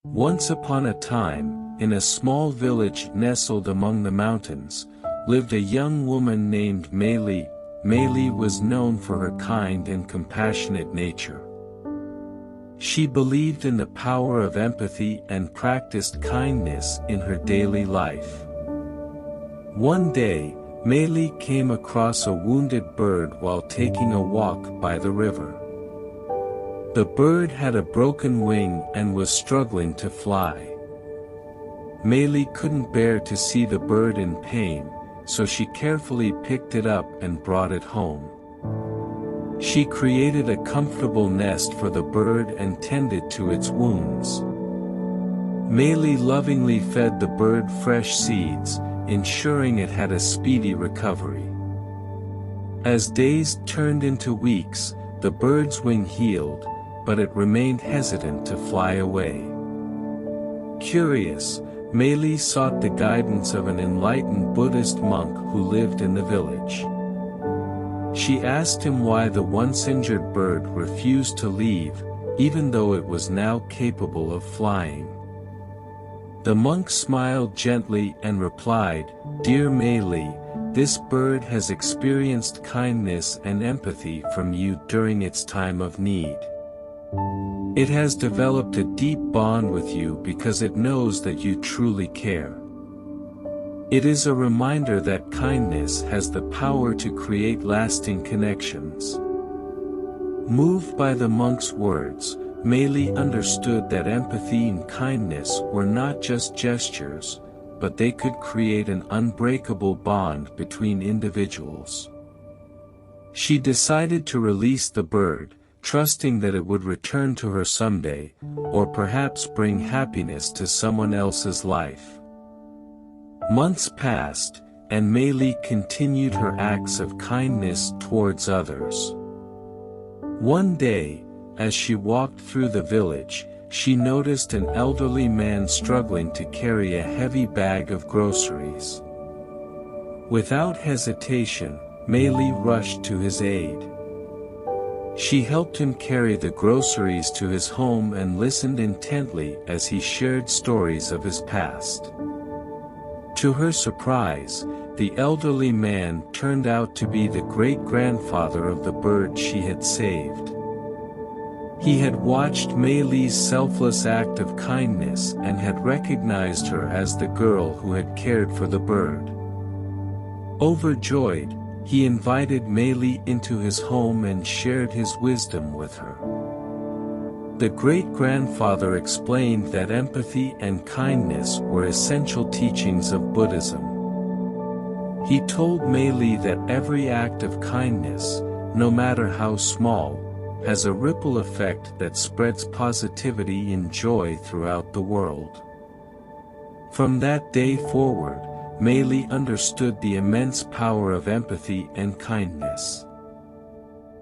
Once upon a time, in a small village nestled among the mountains, lived a young woman named Mei. Mei was known for her kind and compassionate nature. She believed in the power of empathy and practiced kindness in her daily life. One day, Mei came across a wounded bird while taking a walk by the river. The bird had a broken wing and was struggling to fly. Mei couldn't bear to see the bird in pain, so she carefully picked it up and brought it home. She created a comfortable nest for the bird and tended to its wounds. Mei lovingly fed the bird fresh seeds, ensuring it had a speedy recovery. As days turned into weeks, the bird's wing healed, but it remained hesitant to fly away. Curious, Mei sought the guidance of an enlightened Buddhist monk who lived in the village. She asked him why the once injured bird refused to leave, even though it was now capable of flying. The monk smiled gently and replied, "Dear Mei, this bird has experienced kindness and empathy from you during its time of need. It has developed a deep bond with you because it knows that you truly care. It is a reminder that kindness has the power to create lasting connections." Moved by the monk's words, Mei understood that empathy and kindness were not just gestures, but they could create an unbreakable bond between individuals. She decided to release the bird, trusting that it would return to her someday, or perhaps bring happiness to someone else's life. Months passed, and Mei continued her acts of kindness towards others. One day, as she walked through the village, she noticed an elderly man struggling to carry a heavy bag of groceries. Without hesitation, Mei rushed to his aid. She helped him carry the groceries to his home and listened intently as he shared stories of his past. To her surprise, the elderly man turned out to be the great-grandfather of the bird she had saved. He had watched Mei's selfless act of kindness and had recognized her as the girl who had cared for the bird. Overjoyed, he invited Mei into his home and shared his wisdom with her. The great-grandfather explained that empathy and kindness were essential teachings of Buddhism. He told Mei that every act of kindness, no matter how small, has a ripple effect that spreads positivity and joy throughout the world. From that day forward, Mei understood the immense power of empathy and kindness.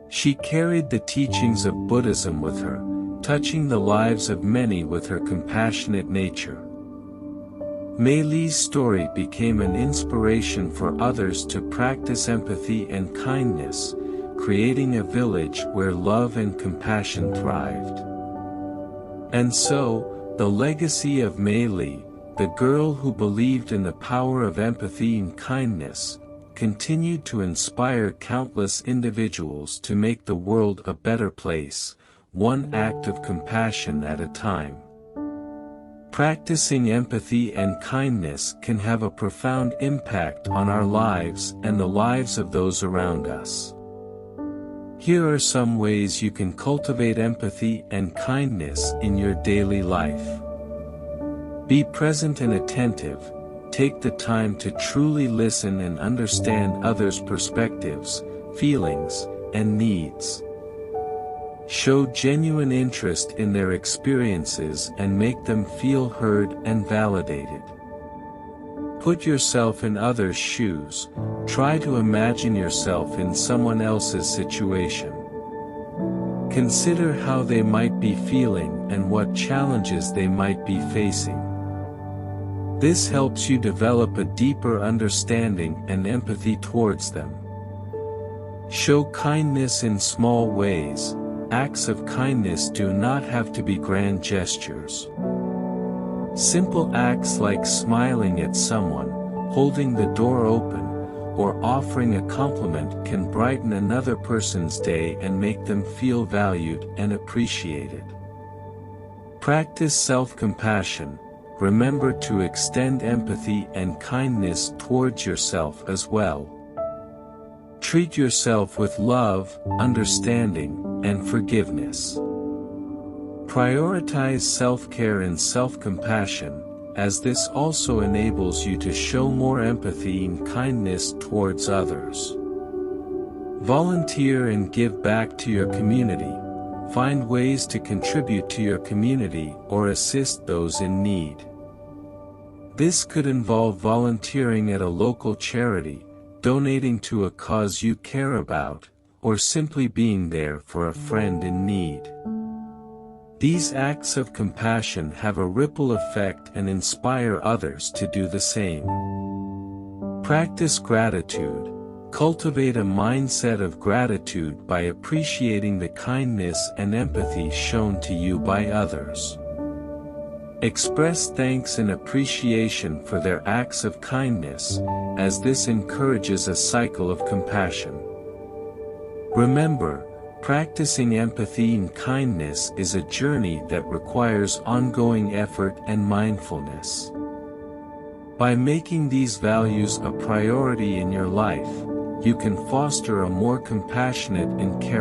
She carried the teachings of Buddhism with her, touching the lives of many with her compassionate nature. Mei's story became an inspiration for others to practice empathy and kindness, creating a village where love and compassion thrived. And so, the legacy of Mei, the girl who believed in the power of empathy and kindness, continued to inspire countless individuals to make the world a better place, one act of compassion at a time. Practicing empathy and kindness can have a profound impact on our lives and the lives of those around us. Here are some ways you can cultivate empathy and kindness in your daily life. Be present and attentive. Take the time to truly listen and understand others' perspectives, feelings, and needs. Show genuine interest in their experiences and make them feel heard and validated. Put yourself in others' shoes. Try to imagine yourself in someone else's situation. Consider how they might be feeling and what challenges they might be facing. This helps you develop a deeper understanding and empathy towards them. Show kindness in small ways. Acts of kindness do not have to be grand gestures. Simple acts like smiling at someone, holding the door open, or offering a compliment can brighten another person's day and make them feel valued and appreciated. Practice self-compassion. Remember to extend empathy and kindness towards yourself as well. Treat yourself with love, understanding, and forgiveness. Prioritize self-care and self-compassion, as this also enables you to show more empathy and kindness towards others. Volunteer and give back to your community. Find ways to contribute to your community or assist those in need. This could involve volunteering at a local charity, donating to a cause you care about, or simply being there for a friend in need. These acts of compassion have a ripple effect and inspire others to do the same. Practice gratitude. Cultivate a mindset of gratitude by appreciating the kindness and empathy shown to you by others. Express thanks and appreciation for their acts of kindness, as this encourages a cycle of compassion. Remember, practicing empathy and kindness is a journey that requires ongoing effort and mindfulness. By making these values a priority in your life, you can foster a more compassionate and caring